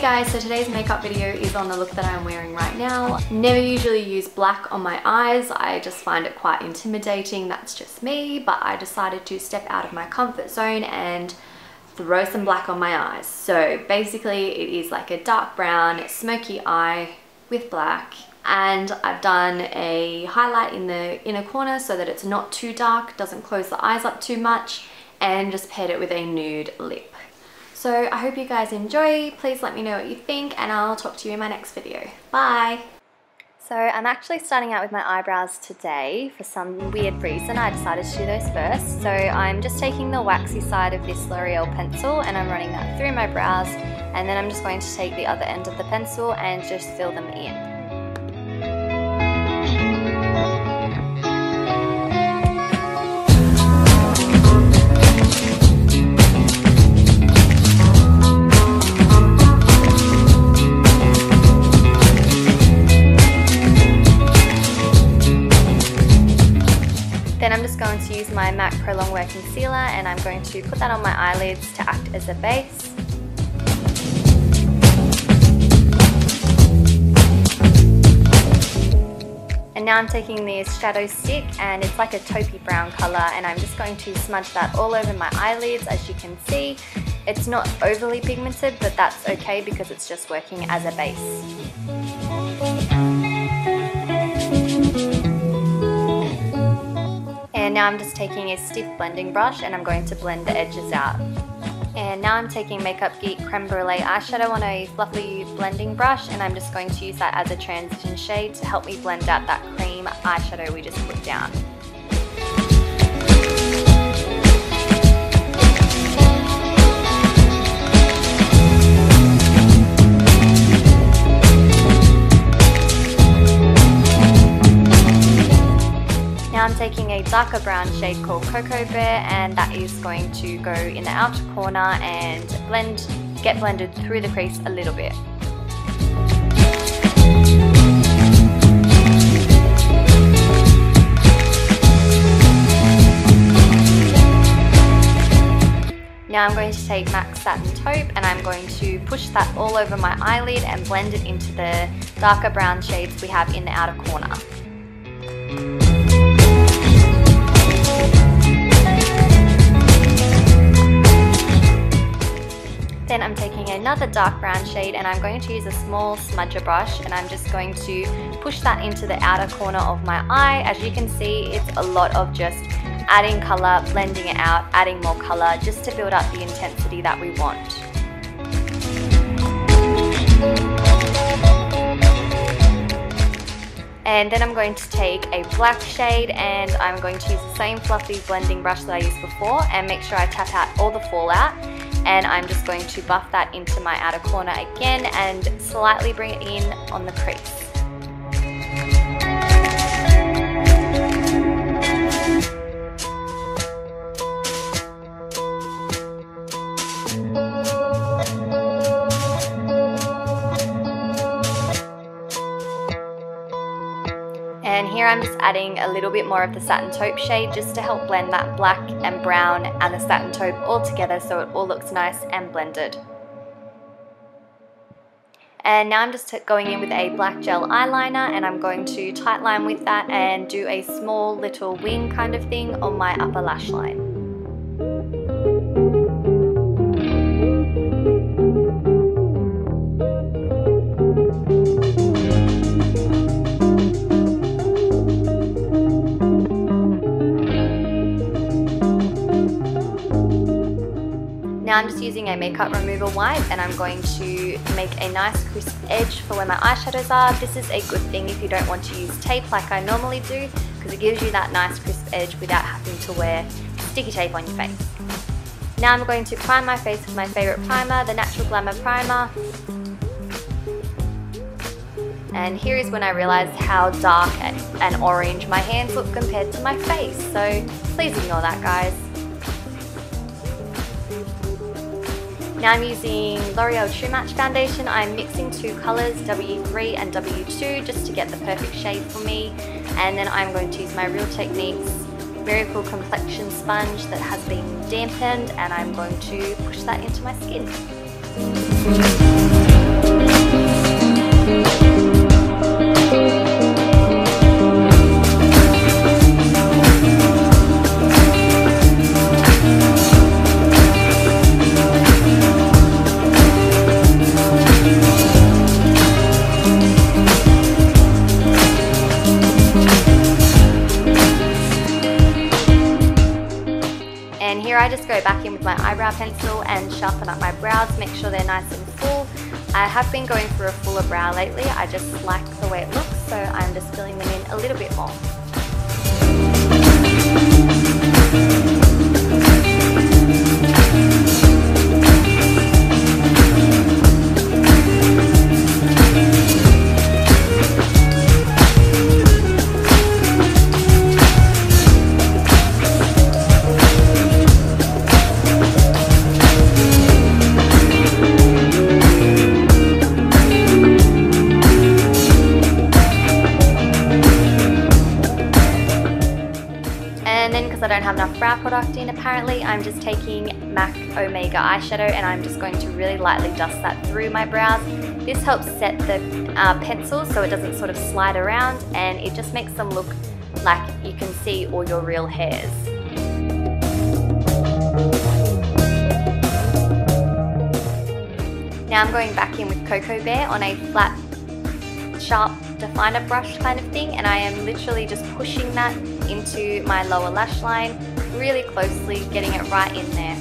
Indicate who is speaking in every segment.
Speaker 1: Hey guys, so today's makeup video is on the look that I'm wearing right now. Never usually use black on my eyes. I just find it quite intimidating. That's just me, but I decided to step out of my comfort zone and throw some black on my eyes. So basically it is like a dark brown smoky eye with black, and I've done a highlight in the inner corner so that it's not too dark, doesn't close the eyes up too much, and just paired it with a nude lip. So I hope you guys enjoy. Please let me know what you think, and I'll talk to you in my next video. Bye! So I'm actually starting out with my eyebrows today. For some weird reason I decided to do those first. So I'm just taking the waxy side of this L'Oreal pencil and I'm running that through my brows, and then I'm just going to take the other end of the pencil and just fill them in. Then I'm just going to use my MAC Pro Longwear concealer and I'm going to put that on my eyelids to act as a base. And now I'm taking this shadow stick, and it's like a taupey brown colour, and I'm just going to smudge that all over my eyelids. As you can see, it's not overly pigmented, but that's okay because it's just working as a base. And now I'm just taking a stiff blending brush and I'm going to blend the edges out. And now I'm taking Makeup Geek Creme Brûlée eyeshadow on a fluffy blending brush, and I'm just going to use that as a transition shade to help me blend out that cream eyeshadow we just put down. Now I'm taking a darker brown shade called Cocoa Bear, and that is going to go in the outer corner and get blended through the crease a little bit. Now I'm going to take MAC Satin Taupe and I'm going to push that all over my eyelid and blend it into the darker brown shades we have in the outer corner. Then I'm taking another dark brown shade and I'm going to use a small smudger brush, and I'm just going to push that into the outer corner of my eye. As you can see, it's a lot of just adding colour, blending it out, adding more colour, just to build up the intensity that we want. And then I'm going to take a black shade and I'm going to use the same fluffy blending brush that I used before and make sure I tap out all the fallout. And I'm just going to buff that into my outer corner again and slightly bring it in on the crease. And here I'm just adding a little bit more of the Satin Taupe shade just to help blend that black and brown and the Satin Taupe all together so it all looks nice and blended. And now I'm just going in with a black gel eyeliner and I'm going to tight line with that and do a small little wing kind of thing on my upper lash line. Now I'm just using a makeup remover wipe and I'm going to make a nice crisp edge for where my eyeshadows are. This is a good thing if you don't want to use tape like I normally do, because it gives you that nice crisp edge without having to wear sticky tape on your face. Now I'm going to prime my face with my favourite primer, the Natural Glamour primer. And here is when I realised how dark and orange my hands look compared to my face, so please ignore that, guys. Now I'm using L'Oreal True Match foundation. I'm mixing two colours, W3 and W2, just to get the perfect shade for me. And then I'm going to use my Real Techniques Miracle Complexion Sponge that has been dampened, and I'm going to push that into my skin. And here I just go back in with my eyebrow pencil and sharpen up my brows, make sure they're nice and full. I have been going for a fuller brow lately, I just like the way it looks, so I'm just filling them in a little bit more. I don't have enough brow product in apparently, I'm just taking MAC Omega eyeshadow and I'm just going to really lightly dust that through my brows. This helps set the pencil so it doesn't sort of slide around, and it just makes them look like you can see all your real hairs. Now I'm going back in with Cocoa Bear on a flat, sharp definer brush kind of thing, and I am literally just pushing that into my lower lash line really closely, getting it right in there.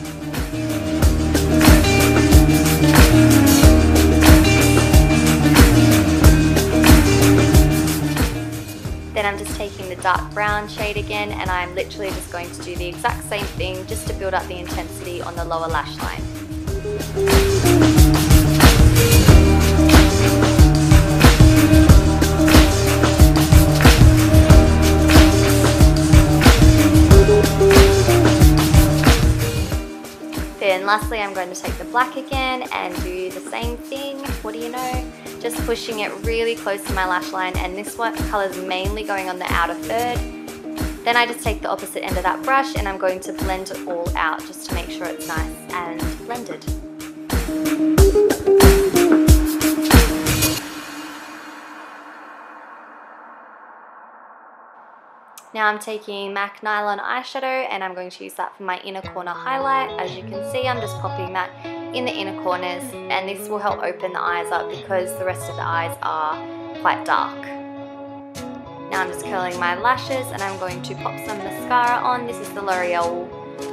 Speaker 1: Then I'm just taking the dark brown shade again, and I'm literally just going to do the exact same thing just to build up the intensity on the lower lash line. Then lastly, I'm going to take the black again and do the same thing. What do you know? Just pushing it really close to my lash line, and this one color is mainly going on the outer third. Then I just take the opposite end of that brush and I'm going to blend it all out just to make sure it's nice and blended. Now I'm taking MAC Nylon eyeshadow and I'm going to use that for my inner corner highlight. As you can see, I'm just popping that in the inner corners, and this will help open the eyes up because the rest of the eyes are quite dark. Now I'm just curling my lashes and I'm going to pop some mascara on. This is the L'Oreal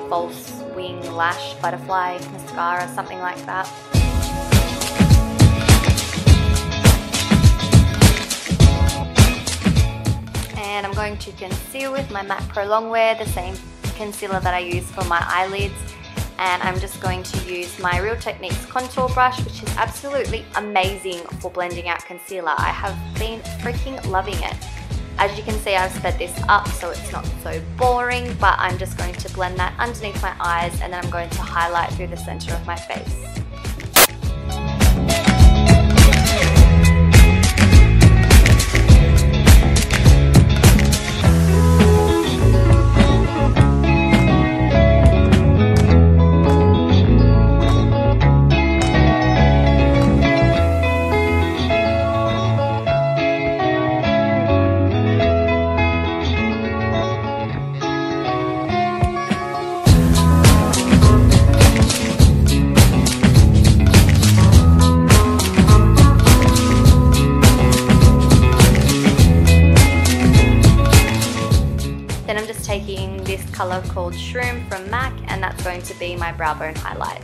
Speaker 1: False Wing Lash Butterfly Mascara, something like that. And I'm going to conceal with my MAC Pro Longwear, the same concealer that I use for my eyelids. And I'm just going to use my Real Techniques contour brush, which is absolutely amazing for blending out concealer. I have been freaking loving it. As you can see, I've sped this up so it's not so boring, but I'm just going to blend that underneath my eyes, and then I'm going to highlight through the center of my face. Then I'm just taking this color called Shroom from MAC, and that's going to be my brow bone highlight.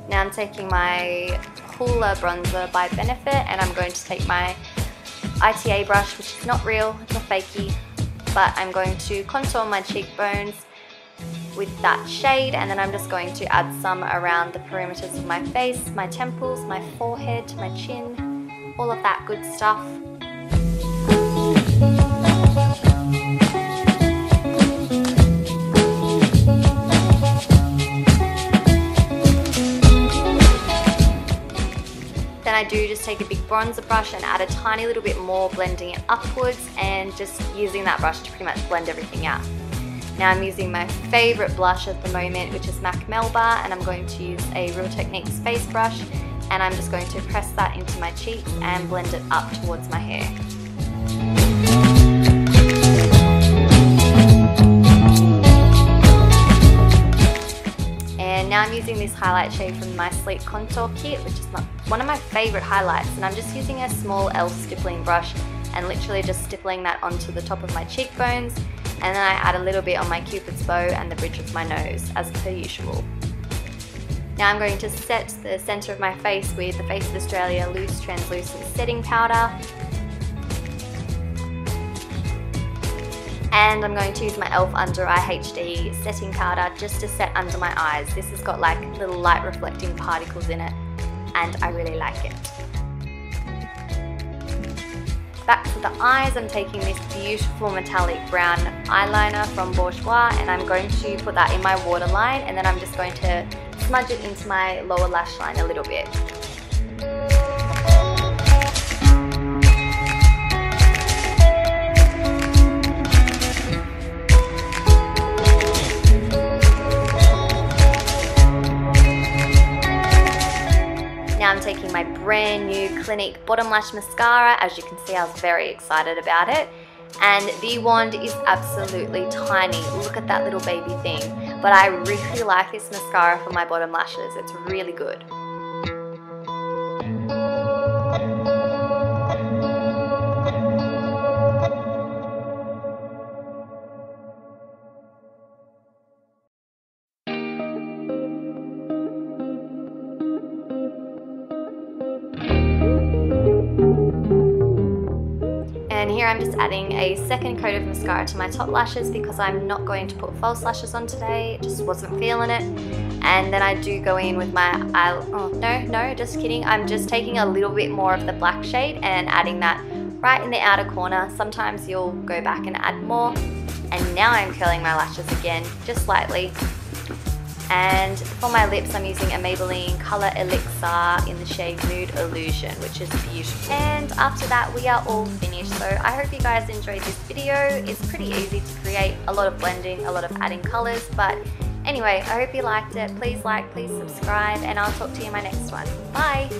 Speaker 1: Now I'm taking my Hoola bronzer by Benefit, and I'm going to take my ITA brush, which is not real, it's a fakey, but I'm going to contour my cheekbones with that shade, and then I'm just going to add some around the perimeters of my face, my temples, my forehead, my chin, all of that good stuff. Then I do just take a big bronzer brush and add a tiny little bit more, blending it upwards and just using that brush to pretty much blend everything out. Now I'm using my favourite blush at the moment, which is MAC Melba, and I'm going to use a Real Techniques face brush, and I'm just going to press that into my cheeks and blend it up towards my hair. And now Now I'm using this highlight shade from my Sleek Contour Kit, which is one of my favorite highlights, and I'm just using a small e.l.f. stippling brush and literally just stippling that onto the top of my cheekbones, and then I add a little bit on my Cupid's bow and the bridge of my nose, as per usual. Now I'm going to set the centre of my face with the Face of Australia Loose Translucent Setting Powder. And I'm going to use my e.l.f. Under Eye HD setting powder just to set under my eyes. This has got like little light reflecting particles in it, and I really like it. Back to the eyes, I'm taking this beautiful metallic brown eyeliner from Bourjois, and I'm going to put that in my waterline, and then I'm just going to smudge it into my lower lash line a little bit. Now I'm taking my brand new Clinique Bottom Lash Mascara. As you can see, I was very excited about it. And the wand is absolutely tiny. Look at that little baby thing. But I really like this mascara for my bottom lashes. It's really good. And here I'm just adding a second coat of mascara to my top lashes because I'm not going to put false lashes on today. Just wasn't feeling it. And then I do go in with my no, just kidding. I'm just taking a little bit more of the black shade and adding that right in the outer corner. Sometimes you'll go back and add more. And now I'm curling my lashes again, just slightly. And for my lips, I'm using a Maybelline Colour Elixir in the shade Mood Illusion, which is beautiful. And after that, we are all finished. So I hope you guys enjoyed this video. It's pretty easy to create, a lot of blending, a lot of adding colours. But anyway, I hope you liked it. Please like, please subscribe, and I'll talk to you in my next one. Bye!